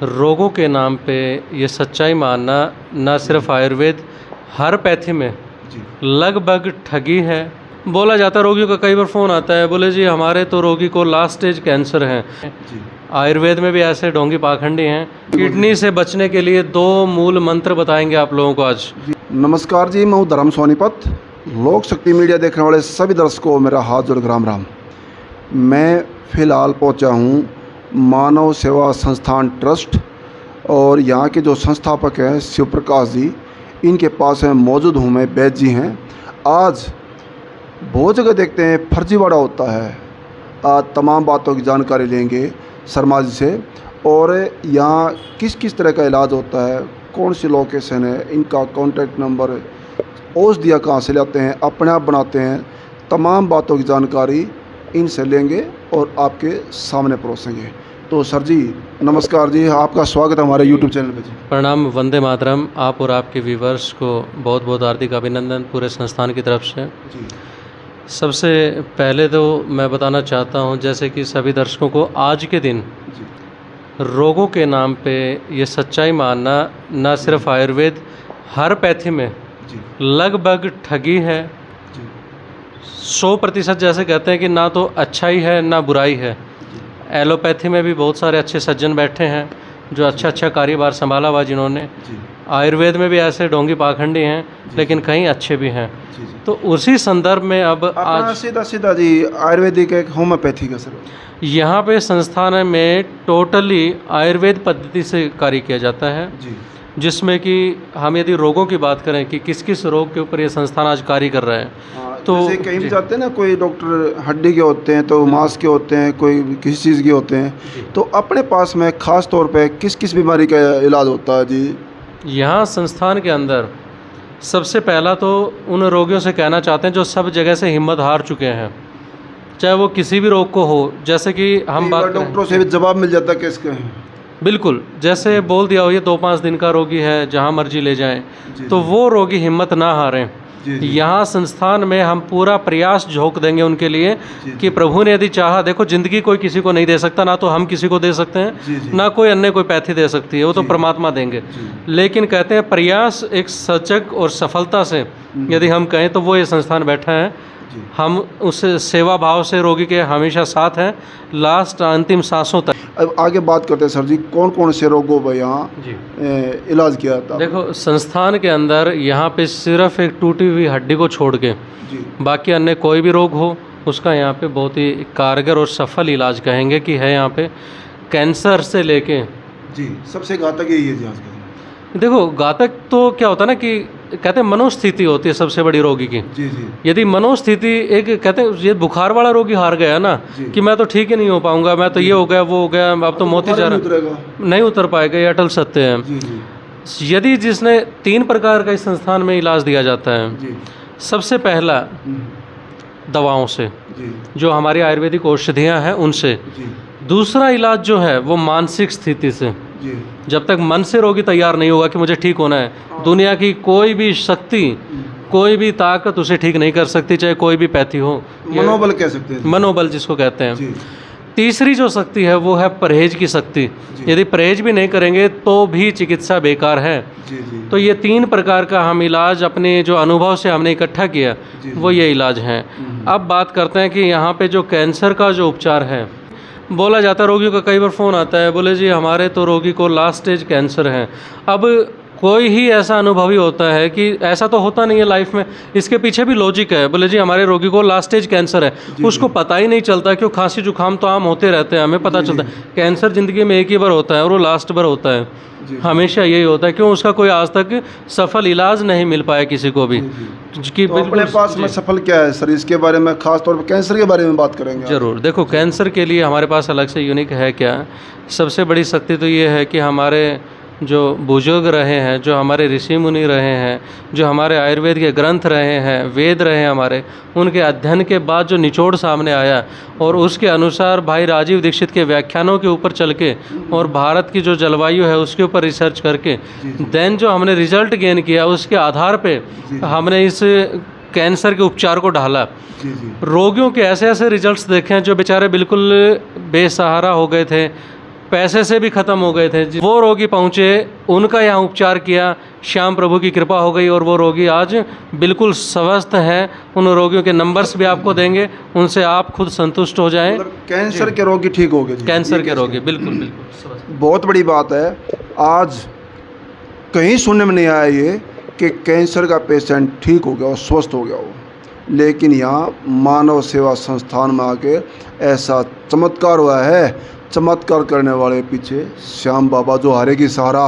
रोगों के नाम पे ये सच्चाई मानना ना सिर्फ आयुर्वेद, हर पैथी में जी लगभग ठगी है। बोला जाता है, रोगियों का कई बार फ़ोन आता है, बोले जी हमारे तो रोगी को लास्ट स्टेज कैंसर है। जी आयुर्वेद में भी ऐसे ढोंगी पाखंडी हैं। किडनी से बचने के लिए 2 मूल मंत्र बताएंगे आप लोगों को आज। जी नमस्कार जी, मैं हूँ धर्म सोनीपत। लोक शक्ति मीडिया देखने वाले सभी दर्शकों को मेरा हाथ जोड़ राम राम। मैं फ़िलहाल पहुँचा हूँ मानव सेवा संस्थान ट्रस्ट और यहाँ के जो संस्थापक हैं शिव प्रकाश जी, इनके पास में मौजूद हूँ मैं। वैद्य जी हैं। आज बहुत जगह देखते हैं फर्जीवाड़ा होता है। आज तमाम बातों की जानकारी लेंगे शर्मा जी से, और यहाँ किस किस तरह का इलाज होता है, कौन सी लोकेशन है, इनका कॉन्टैक्ट नंबर, औषधियाँ कहाँ से लाते हैं, अपने आप बनाते हैं, तमाम बातों की जानकारी इनसे लेंगे और आपके सामने परोसेंगे। तो सर जी नमस्कार जी, आपका स्वागत है हमारे यूट्यूब चैनल पे जी। प्रणाम, वंदे मातरम। आप और आपके व्यूवर्स को बहुत बहुत हार्दिक अभिनंदन पूरे संस्थान की तरफ से। जी सबसे पहले तो मैं बताना चाहता हूँ, जैसे कि सभी दर्शकों को, आज के दिन जी रोगों के नाम पे ये सच्चाई मानना ना सिर्फ आयुर्वेद, हर पैथी में जी लगभग ठगी है। जी 100% जैसे कहते हैं कि ना तो अच्छाई है ना बुराई है। एलोपैथी में भी बहुत सारे अच्छे सज्जन बैठे हैं जो अच्छा कार्यभार संभाला हुआ जिन्होंने। जी आयुर्वेद में भी ऐसे ढोंगी पाखंडी हैं, लेकिन कहीं अच्छे भी हैं। जी जी तो उसी संदर्भ में अब अपना आज सीधा जी आयुर्वेदिक एक होम्योपैथी का सर। यहाँ पे संस्थान में टोटली आयुर्वेद पद्धति से कार्य किया जाता है, जी जिसमें कि हम यदि रोगों की बात करें कि किस किस रोग के ऊपर ये संस्थान आज कार्य कर रहा है। तो तो जैसे कहीं भी जी। जाते हैं ना, कोई डॉक्टर हड्डी के होते हैं, तो मांस के होते हैं, कोई किसी चीज़ के होते हैं, तो अपने पास में ख़ास तौर पे किस किस बीमारी का इलाज होता है जी? यहाँ संस्थान के अंदर सबसे पहला तो उन रोगियों से कहना चाहते हैं जो सब जगह से हिम्मत हार चुके हैं, चाहे वो किसी भी रोग को हो। जैसे कि हम कई बात बार करें, डॉक्टरों से भी जवाब मिल जाता है किसके हैं। बिल्कुल, जैसे बोल दिया हो ये 2-5 दिन का रोगी है, जहाँ मर्जी ले जाएं, जी, तो जी। वो रोगी हिम्मत ना हारें। जी, जी। यहाँ संस्थान में हम पूरा प्रयास झोंक देंगे उनके लिए जी, कि प्रभु ने यदि चाहा, देखो ज़िंदगी कोई किसी को नहीं दे सकता, ना तो हम किसी को दे सकते हैं, जी, जी। ना कोई अन्य कोई पैथी दे सकती है, वो तो जी। परमात्मा देंगे। जी। लेकिन कहते हैं प्रयास एक सचक और सफलता से यदि हम कहें तो वो ये संस्थान बैठा है। जी। हम उस सेवा भाव से रोगी के हमेशा साथ हैं, लास्ट अंतिम सांसों तक। अब आगे बात करते हैं सर जी, कौन कौन से रोगों पर यहाँ जी इलाज किया जाता है? देखो, संस्थान के अंदर यहाँ पे सिर्फ एक टूटी हुई हड्डी को छोड़ के जी बाकी अन्य कोई भी रोग हो उसका यहाँ पे बहुत ही कारगर और सफल इलाज कहेंगे कि है। यहाँ पे कैंसर से लेके, जी सबसे घातक यही है जी आजकल। देखो घातक तो क्या होता है ना कि कहते हैं मनोस्थिति होती है सबसे बड़ी रोगी की। जी जी यदि मनोस्थिति, एक कहते हैं ये बुखार वाला रोगी हार गया ना जी। कि मैं तो ठीक ही नहीं हो पाऊंगा, मैं तो ये हो गया वो हो गया, अब तो मोती जा बुखार रहा, नहीं उतरेगा। नहीं उतर पाएगा, ये अटल सत्य है। जी जी यदि जिसने 3 प्रकार का इस संस्थान में इलाज दिया जाता है। जी सबसे पहला दवाओं से, जी जो हमारी आयुर्वेदिक औषधियाँ हैं उनसे। जी दूसरा इलाज जो है वो मानसिक स्थिति से। जी जब तक मन से रोगी तैयार नहीं होगा कि मुझे ठीक होना है, दुनिया की कोई भी शक्ति, कोई भी ताकत उसे ठीक नहीं कर सकती, चाहे कोई भी पैथी हो। ये मनोबल कह सकते हैं। मनोबल जिसको कहते हैं। जी तीसरी जो शक्ति है वो है परहेज की शक्ति। जी। यदि परहेज भी नहीं करेंगे तो भी चिकित्सा बेकार है। जी जी तो ये 3 प्रकार का हम इलाज अपने जो अनुभव से हमने इकट्ठा किया, जी। वो ये इलाज हैं। अब बात करते हैं कि यहाँ पे जो कैंसर का जो उपचार है, बोला जाता है, रोगियों का कई बार फ़ोन आता है, बोले जी हमारे तो रोगी को लास्ट स्टेज कैंसर है। अब कोई ही ऐसा अनुभवी होता है कि ऐसा तो होता नहीं है लाइफ में, इसके पीछे भी लॉजिक है। बोले जी हमारे रोगी को लास्ट स्टेज कैंसर है, उसको पता ही नहीं चलता, क्यों खांसी जुकाम तो आम होते रहते हैं, हमें पता चलता है। कैंसर ज़िंदगी में एक ही बार होता है और वो लास्ट बार होता है, हमेशा यही होता है। क्यों? उसका कोई आज तक सफल इलाज नहीं मिल पाया किसी को भी। कि तो अपने पास में सफल क्या है सर, इसके बारे में खास तौर पर कैंसर के बारे में बात करेंगे। ज़रूर। देखो, कैंसर के लिए हमारे पास अलग से यूनिक है क्या, सबसे बड़ी शक्ति तो ये है कि हमारे जो बुजुर्ग रहे हैं, जो हमारे ऋषि मुनि रहे हैं, जो हमारे आयुर्वेद के ग्रंथ रहे हैं, वेद रहे हैं हमारे, उनके अध्ययन के बाद जो निचोड़ सामने आया और उसके अनुसार भाई राजीव दीक्षित के व्याख्यानों के ऊपर चल के और भारत की जो जलवायु है उसके ऊपर रिसर्च करके देन जो हमने रिजल्ट गेन किया, उसके आधार पे हमने इस कैंसर के उपचार को ढाला। जी जी रोगियों के ऐसे ऐसे रिजल्ट्स देखे हैं जो बेचारे बिल्कुल बेसहारा हो गए थे, पैसे से भी ख़त्म हो गए थे, वो रोगी पहुँचे, उनका यहाँ उपचार किया, श्याम प्रभु की कृपा हो गई और वो रोगी आज बिल्कुल स्वस्थ हैं। उन रोगियों के नंबर्स भी आपको देंगे, उनसे आप खुद संतुष्ट हो जाएं। मतलब कैंसर के रोगी ठीक हो गए जी? कैंसर के रोगी बिल्कुल बिल्कुल बहुत बड़ी बात है। आज कहीं सुनने में नहीं आया ये कि कैंसर का पेशेंट ठीक हो गया और स्वस्थ हो गया हो, लेकिन यहाँ मानव सेवा संस्थान में आके ऐसा चमत्कार हुआ है। चमत्कार करने वाले पीछे श्याम बाबा जो हारे की सहारा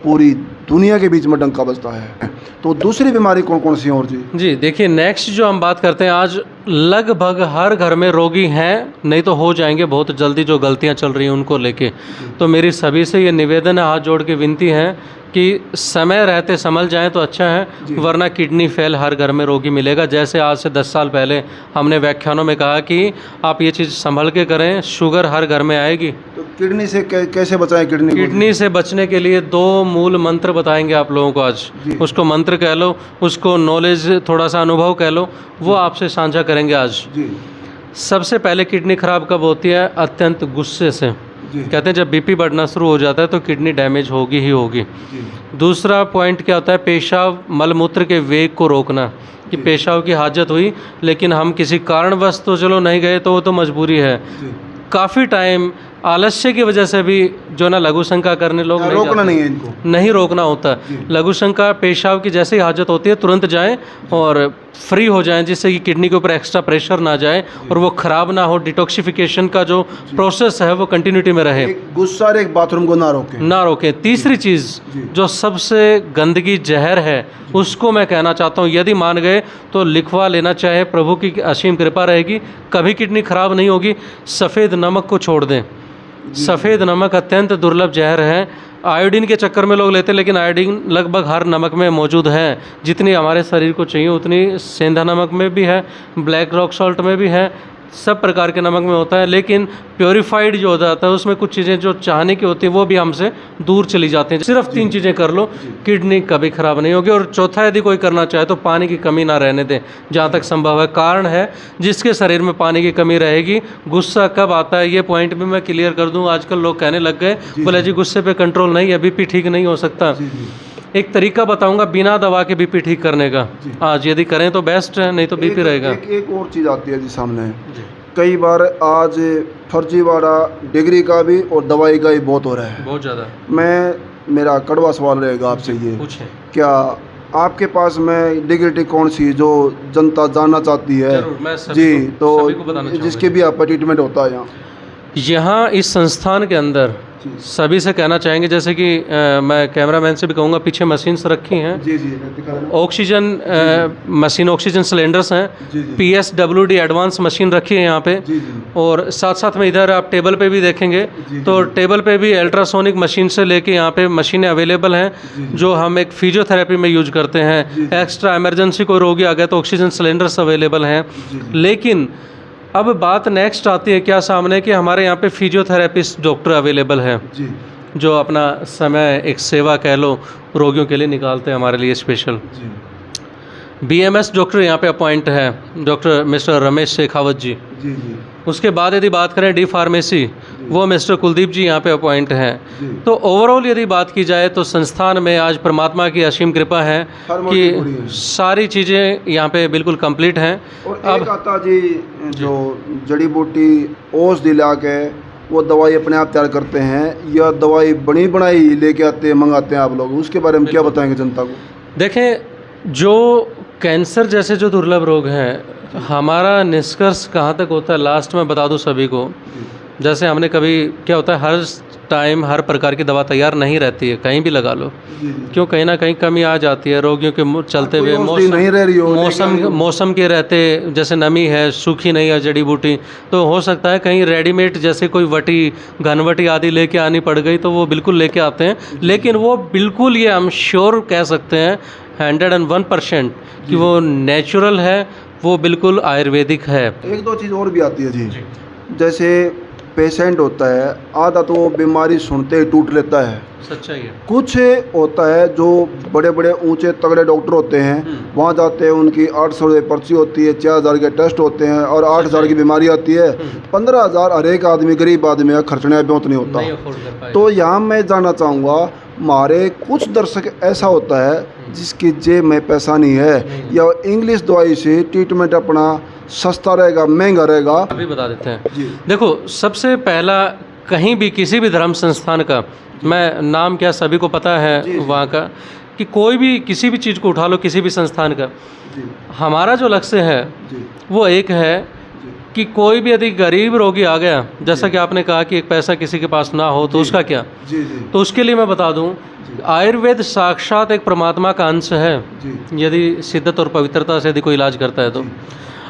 पूरी दुनिया के बीच में डंका बजता है। तो दूसरी बीमारी कौन कौन सी हैं और जी? जी देखिए, नेक्स्ट जो हम बात करते हैं, आज लगभग हर घर में रोगी हैं, नहीं तो हो जाएंगे बहुत जल्दी, जो गलतियां चल रही हैं उनको लेके। तो मेरी सभी से ये निवेदन है, हाथ जोड़ के विनती है कि समय रहते संभल जाएं तो अच्छा है, वरना किडनी फेल हर घर में रोगी मिलेगा। जैसे आज से 10 साल पहले हमने व्याख्यानों में कहा कि आप ये चीज़ संभल के करें, शुगर हर घर में आएगी। तो किडनी से कैसे बचाएं किडनी को? किडनी से बचने के लिए 2 मूल मंत्र बताएंगे आप लोगों को आज। उसको मंत्र कह लो, उसको नॉलेज थोड़ा सा अनुभव कह लो, वो आपसे साझा करेंगे आज। जी। सबसे पहले किडनी खराब कब होती है? अत्यंत गुस्से से। कहते हैं जब बीपी बढ़ना शुरू हो जाता है तो किडनी डैमेज होगी ही होगी। दूसरा पॉइंट क्या होता है? पेशाब मलमूत्र के वेग को रोकना, कि पेशाब की हाजत हुई लेकिन हम किसी कारणवश तो चलो नहीं गए, तो वो तो मजबूरी है। काफ़ी टाइम आलस्य की वजह से भी जो ना लघु शंका करने लोग रोकना नहीं है इनको, नहीं रोकना होता। लघु शंका पेशाब की जैसे ही हाजत होती है तुरंत जाएं और फ्री हो जाएं, जिससे कि किडनी के ऊपर एक्स्ट्रा प्रेशर ना जाए और वो ख़राब ना हो। डिटॉक्सिफिकेशन का जो प्रोसेस है वो कंटिन्यूटी में रहे, एक गुस्सा एक बाथरूम को ना रोके। तीसरी चीज़ जो सबसे गंदगी जहर है उसको मैं कहना चाहता हूँ, यदि मान गए तो लिखवा लेना चाहे, प्रभु की असीम कृपा रहेगी, कभी किडनी खराब नहीं होगी। सफ़ेद नमक को छोड़ दें। सफ़ेद नमक अत्यंत दुर्लभ जहर है। आयोडीन के चक्कर में लोग लेते हैं, लेकिन आयोडीन लगभग हर नमक में मौजूद है। जितनी हमारे शरीर को चाहिए उतनी सेंधा नमक में भी है, ब्लैक रॉक सॉल्ट में भी है, सब प्रकार के नमक में होता है। लेकिन प्योरीफाइड जो हो जाता है उसमें कुछ चीज़ें जो चाहने की होती हैं वो भी हमसे दूर चली जाती हैं। सिर्फ 3 चीज़ें कर लो, किडनी कभी ख़राब नहीं होगी। और चौथा, यदि कोई करना चाहे तो पानी की कमी ना रहने दें जहाँ तक संभव है। कारण है जिसके शरीर में पानी की कमी रहेगी। गुस्सा कब आता है ये पॉइंट भी मैं क्लियर कर दूँ। आजकल लोग कहने लग गए, बोले जी गुस्से पे कंट्रोल नहीं है, बीपी ठीक नहीं हो सकता। एक तरीका बताऊंगा बिना दवा के बीपी ठीक करने का। आज यदि करें तो बेस्ट है, नहीं तो बीपी रहेगा। एक और चीज़ आती है जी सामने, कई बार आज फर्जीवाड़ा डिग्री का भी और दवाई का भी बहुत हो रहा है, बहुत ज़्यादा। मेरा कड़वा सवाल रहेगा आपसे, ये पूछें। क्या आपके पास में डिग्री कौन सी जो जनता जानना चाहती है? जरूर, मैं जी, तो जिसके भी आपका ट्रीटमेंट होता है यहाँ इस संस्थान के अंदर सभी से कहना चाहेंगे, जैसे कि मैं कैमरामैन से भी कहूँगा, पीछे मशीन्स रखी हैं। ऑक्सीजन मशीन, ऑक्सीजन सिलेंडर्स हैं। PSWD एडवांस मशीन रखी है यहाँ पे। और साथ साथ में इधर आप टेबल पे भी देखेंगे तो टेबल पे भी अल्ट्रासोनिक मशीन से लेके यहाँ पे मशीनें अवेलेबल हैं जो हम एक फिजियोथेरेपी में यूज करते हैं। एक्स्ट्रा इमरजेंसी कोई रोगी आ गया तो ऑक्सीजन सिलेंडर्स अवेलेबल हैं। लेकिन अब बात नेक्स्ट आती है क्या सामने कि हमारे यहाँ पे फिजियोथेरेपिस्ट डॉक्टर अवेलेबल है जो अपना समय एक सेवा कह लो रोगियों के लिए निकालते हैं हमारे लिए स्पेशल। BMS डॉक्टर यहाँ पे अपॉइंट है, डॉक्टर मिस्टर रमेश शेखावत जी। उसके बाद यदि बात करें डी फार्मेसी, वो मिस्टर कुलदीप जी यहाँ पे अपॉइंट हैं। तो ओवरऑल यदि बात की जाए तो संस्थान में आज परमात्मा की असीम कृपा है कि सारी चीज़ें यहाँ पे बिल्कुल कंप्लीट हैं। और अब आता जी जो जड़ी बूटी ओस दिला के वो दवाई अपने आप तैयार करते हैं या दवाई बनी बनाई लेके आते हैं मंगाते हैं आप लोग, उसके बारे में क्या बताएंगे जनता को? देखें, जो कैंसर जैसे जो दुर्लभ रोग हैं, हमारा निष्कर्ष कहाँ तक होता है लास्ट में बता दूं सभी को। जैसे हमने कभी क्या होता है, हर टाइम हर प्रकार की दवा तैयार नहीं रहती है, कहीं भी लगा लो, क्यों कहीं ना कहीं कमी आ जाती है रोगियों के चलते हुए। मौसम के रहते, जैसे नमी है, सूखी नहीं है जड़ी बूटी, तो हो सकता है कहीं रेडीमेड जैसे कोई वटी घनवटी आदि लेके आनी पड़ गई तो वो बिल्कुल लेके आते हैं। लेकिन वो बिल्कुल ये हम श्योर कह सकते हैं 101% कि वो नेचुरल है, वो बिल्कुल आयुर्वेदिक है। एक दो चीज़ और भी आती है जी, जैसे पेशेंट होता है, आधा तो वो बीमारी सुनते ही टूट लेता है। सच्चाई है। कुछ होता है जो बड़े बड़े ऊंचे तगड़े डॉक्टर होते हैं, वहाँ जाते हैं, उनकी 800 रुपये पर्ची होती है, 4000 के टेस्ट होते हैं और 8000 की बीमारी आती है। 15000 हर एक आदमी, गरीब आदमी का खर्चने बहुत नहीं होता। नहीं अफोर्ड कर पाए। तो यहाँ मैं जानना चाहूँगा, हमारे कुछ दर्शक ऐसा होता है जिसकी जेब में पैसा नहीं है, या इंग्लिश दवाई से ट्रीटमेंट अपना सस्ता रहेगा, महंगा रहेगा। अभी बता देते हैं। जी। देखो, सबसे पहला, कहीं भी किसी भी धर्म संस्थान का, मैं नाम क्या सभी को पता है जी, जी। वहाँ का, कि कोई भी किसी भी चीज़ को उठा लो, किसी भी संस्थान का, जी हमारा जो लक्ष्य है जी वो एक है जी कि कोई भी यदि गरीब रोगी आ गया, जैसा कि आपने कहा कि एक पैसा किसी के पास ना हो तो उसका क्या, जी जी तो उसके लिए मैं बता दूं, आयुर्वेद साक्षात एक परमात्मा का अंश है, जी यदि शिद्दत और पवित्रता से यदि कोई इलाज करता है तो।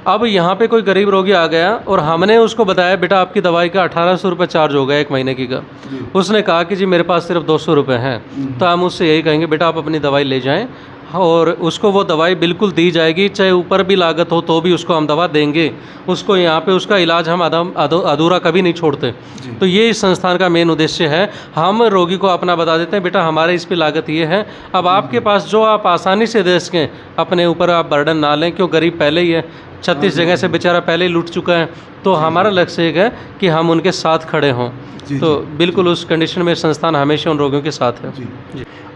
अब यहाँ पे कोई गरीब रोगी आ गया और हमने उसको बताया, बेटा आपकी दवाई का 1800 रुपये चार्ज होगा 1 महीने की का। जी। उसने कहा कि जी मेरे पास सिर्फ 200 रुपये हैं, तो हम उससे यही कहेंगे, बेटा आप अपनी दवाई ले जाएं और उसको वो दवाई बिल्कुल दी जाएगी, चाहे ऊपर भी लागत हो तो भी उसको हम दवा देंगे। उसको यहाँ पे उसका इलाज हम अधूरा कभी नहीं छोड़ते। तो ये इस संस्थान का मेन उद्देश्य है। हम रोगी को अपना बता देते हैं, बेटा हमारे इस पे लागत ये है, अब आपके पास जो आप आसानी से दे सकें, अपने ऊपर आप बर्डन ना लें, क्यों गरीब पहले ही है, 36 जगह से बेचारा पहले ही लूट चुका है। तो हमारा लक्ष्य एक है कि हम उनके साथ खड़े हों। जी, तो बिल्कुल उस कंडीशन में संस्थान हमेशा उन रोगियों के साथ है। जी।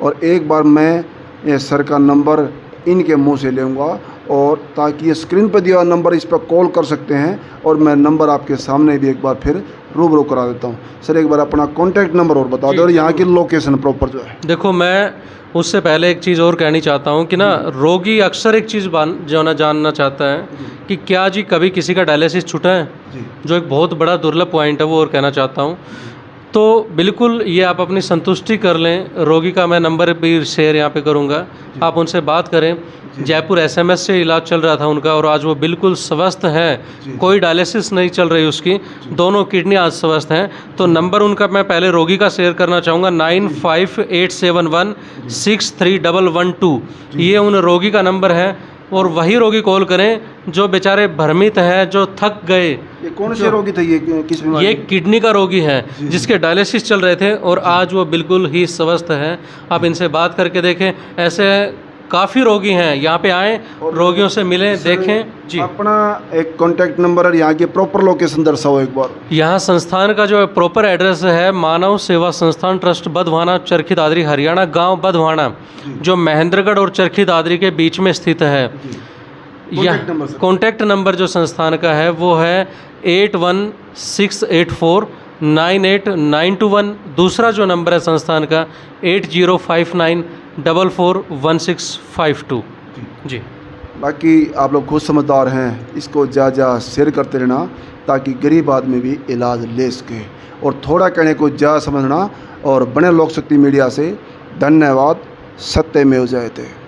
और एक बार मैं ये सर का नंबर इनके मुंह से लूँगा, और ताकि ये स्क्रीन पर दिया हुआ नंबर, इस पर कॉल कर सकते हैं, और मैं नंबर आपके सामने भी एक बार फिर रूबरू करा देता हूँ। सर एक बार अपना कॉन्टैक्ट नंबर और बता दें, और यहाँ की लोकेशन प्रॉपर जो है। देखो, मैं उससे पहले एक चीज़ और कहनी चाहता हूँ कि ना, रोगी अक्सर एक चीज़ जो ना जानना चाहता है कि क्या जी कभी किसी का डायलिसिस छूटा है, जी जो एक बहुत बड़ा दुर्लभ पॉइंट है, वो और कहना चाहता हूँ। तो बिल्कुल ये आप अपनी संतुष्टि कर लें। रोगी का मैं नंबर भी शेयर यहाँ पे करूँगा, आप उनसे बात करें। जयपुर SMS से इलाज चल रहा था उनका, और आज वो बिल्कुल स्वस्थ हैं, कोई डायलिसिस नहीं चल रही उसकी, दोनों किडनी आज स्वस्थ हैं। तो नंबर उनका मैं पहले रोगी का शेयर करना चाहूँगा, 9587163112। ये उन रोगी का नंबर है, और वही रोगी कॉल करें जो बेचारे भ्रमित हैं, जो थक गए। ये कौन से रोगी थे, ये किस बीमारी? ये किडनी का रोगी है, जिसके डायलिसिस चल रहे थे, और आज वो बिल्कुल ही स्वस्थ है। आप इनसे बात करके देखें। ऐसे काफ़ी रोगी हैं, यहाँ पे आएँ, रोगियों से मिलें, देखें। जी, अपना एक कॉन्टैक्ट नंबर और यहाँ की प्रॉपर लोकेशन दर्शाओ एक बार। यहाँ संस्थान का जो प्रॉपर एड्रेस है, मानव सेवा संस्थान ट्रस्ट, बधवाना, चरखी दादरी, हरियाणा, गांव बधवाना, जो महेंद्रगढ़ और चरखी दादरी के बीच में स्थित है। यह कॉन्टैक्ट नंबर जो संस्थान का है वो है 8168498921। दूसरा जो नंबर है संस्थान का 8059441652। जी। बाकी आप लोग खुद समझदार हैं, इसको ज़्यादा शेयर करते रहना, ताकि गरीब आदमी भी इलाज ले सके। और थोड़ा कहने को ज़्यादा समझना, और बने लोक शक्ति मीडिया से। धन्यवाद। सत्यमेव जयते।